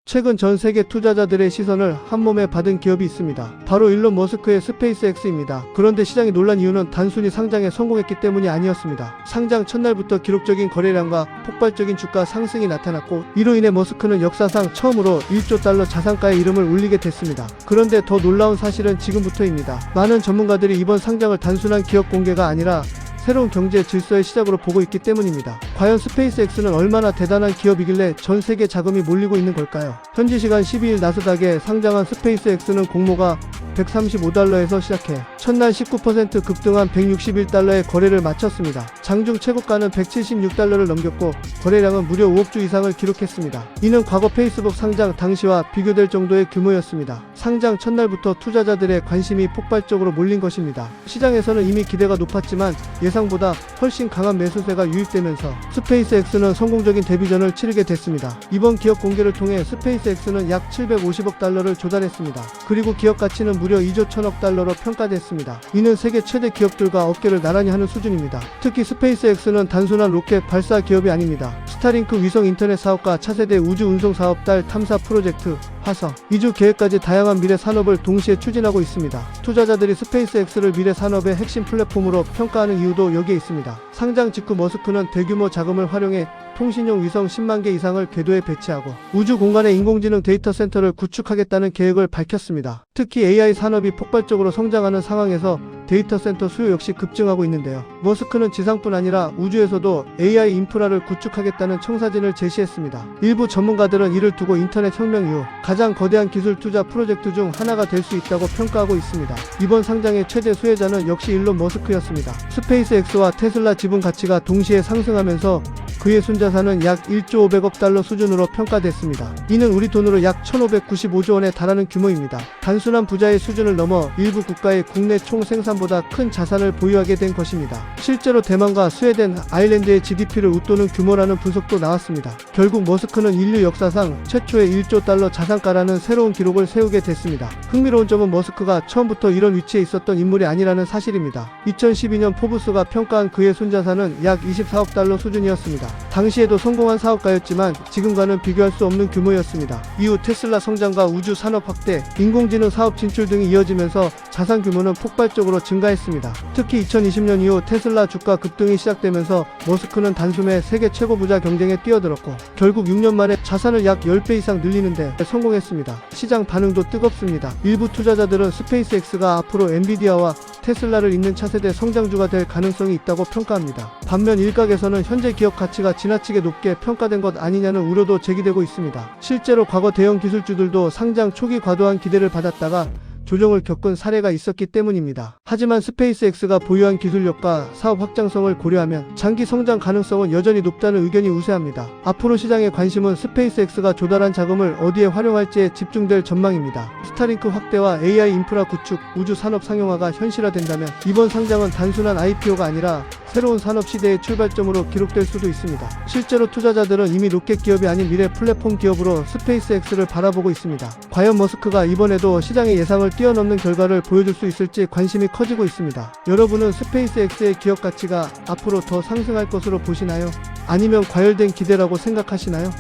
최근 전 세계 투자자들의 시선을 한몸에 받은 기업이 있습니다. 바로 일론 머스크의 스페이스X입니다. 그런데 시장이 놀란 이유는 단순히 상장에 성공했기 때문이 아니었습니다. 상장 첫날부터 기록적인 거래량과 폭발적인 주가 상승이 나타났고, 이로 인해 머스크는 역사상 처음으로 1조 달러 자산가의 이름을 올리게 됐습니다. 그런데 더 놀라운 사실은 지금부터입니다. 많은 전문가들이 이번 상장을 단순한 기업 공개가 아니라 새로운 경제 질서의 시작으로 보고 있기 때문입니다. 과연 스페이스X는 얼마나 대단한 기업이길래 전 세계 자금이 몰리고 있는 걸까요? 현지 시간 12일 나스닥에 상장한 스페이스X는 공모가 135달러에서 시작해 첫날 19% 급등한 161달러에 거래를 마쳤습니다. 장중 최고가는 176달러를 넘겼고 거래량은 무려 5억 주 이상을 기록했습니다. 이는 과거 페이스북 상장 당시와 비교될 정도의 규모였습니다. 상장 첫날부터 투자자들의 관심이 폭발적으로 몰린 것입니다. 시장에서는 이미 기대가 높았지만 예상보다 훨씬 강한 매수세가 유입되면서 스페이스X는 성공적인 데뷔전을 치르게 됐습니다. 이번 기업 공개를 통해 스페이스X는 약 750억 달러를 조달했습니다. 그리고 기업 가치는 무려 2조 1000억 달러로 평가됐습니다. 이는 세계 최대 기업들과 어깨를 나란히 하는 수준입니다. 특히 스페이스X는 단순한 로켓 발사 기업이 아닙니다. 스타링크 위성 인터넷 사업과 차세대 우주 운송 사업, 달 탐사 프로젝트, 화성 이주 계획까지 다양한 미래 산업을 동시에 추진하고 있습니다. 투자자들이 스페이스X를 미래 산업의 핵심 플랫폼으로 평가하는 이유도 여기에 있습니다. 상장 직후 머스크는 대규모 자금을 활용해 통신용 위성 10만 개 이상을 궤도에 배치하고 우주 공간에 인공지능 데이터 센터를 구축하겠다는 계획을 밝혔습니다. 특히 AI 산업이 폭발적으로 성장하는 상황에서 데이터 센터 수요 역시 급증하고 있는데요. 머스크는 지상뿐 아니라 우주에서도 AI 인프라를 구축하겠다는 청사진을 제시했습니다. 일부 전문가들은 이를 두고 인터넷 혁명 이후 가장 거대한 기술 투자 프로젝트 중 하나가 될 수 있다고 평가하고 있습니다. 이번 상장의 최대 수혜자는 역시 일론 머스크였습니다. 스페이스X와 테슬라 지분 가치가 동시에 상승하면서 그의 순자산은 약 1조 500억 달러 수준으로 평가됐습니다. 이는 우리 돈으로 약 1595조 원에 달하는 규모입니다. 단순한 부자의 수준을 넘어 일부 국가의 국내 총생산보다 큰 자산을 보유하게 된 것입니다. 실제로 대만과 스웨덴, 아일랜드의 GDP를 웃도는 규모라는 분석도 나왔습니다. 결국 머스크는 인류 역사상 최초의 1조 달러 자산가라는 새로운 기록을 세우게 됐습니다. 흥미로운 점은 머스크가 처음부터 이런 위치에 있었던 인물이 아니라는 사실입니다. 2012년 포브스가 평가한 그의 순자산은 약 24억 달러 수준이었습니다. 당시에도 성공한 사업가였지만 지금과는 비교할 수 없는 규모였습니다. 이후 테슬라 성장과 우주 산업 확대, 인공지능 사업 진출 등이 이어지면서 자산 규모는 폭발적으로 증가했습니다. 특히 2020년 이후 테슬라 주가 급등이 시작되면서 머스크는 단숨에 세계 최고 부자 경쟁에 뛰어들었고 결국 6년 만에 자산을 약 10배 이상 늘리는데 성공했습니다. 시장 반응도 뜨겁습니다. 일부 투자자들은 스페이스X가 앞으로 엔비디아와 테슬라를 잇는 차세대 성장주가 될 가능성이 있다고 평가합니다. 반면 일각에서는 현재 기업 가치가 지나치게 높게 평가된 것 아니냐는 우려도 제기되고 있습니다. 실제로 과거 대형 기술주들도 상장 초기 과도한 기대를 받았다가 조정을 겪은 사례가 있었기 때문입니다. 하지만 스페이스X가 보유한 기술력과 사업 확장성을 고려하면 장기 성장 가능성은 여전히 높다는 의견이 우세합니다. 앞으로 시장의 관심은 스페이스X가 조달한 자금을 어디에 활용할지에 집중될 전망입니다. 스타링크 확대와 AI 인프라 구축, 우주 산업 상용화가 현실화된다면 이번 상장은 단순한 IPO가 아니라 새로운 산업 시대의 출발점으로 기록될 수도 있습니다. 실제로 투자자들은 이미 로켓 기업이 아닌 미래 플랫폼 기업으로 스페이스X를 바라보고 있습니다. 과연 머스크가 이번에도 시장의 예상을 뛰어넘는 결과를 보여줄 수 있을지 관심이 커지고 있습니다. 여러분은 스페이스X의 기업 가치가 앞으로 더 상승할 것으로 보시나요? 아니면 과열된 기대라고 생각하시나요?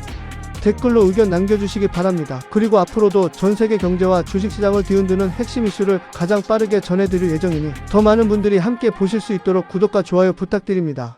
댓글로 의견 남겨주시기 바랍니다. 그리고 앞으로도 전세계 경제와 주식시장을 뒤흔드는 핵심 이슈를 가장 빠르게 전해드릴 예정이니 더 많은 분들이 함께 보실 수 있도록 구독과 좋아요 부탁드립니다.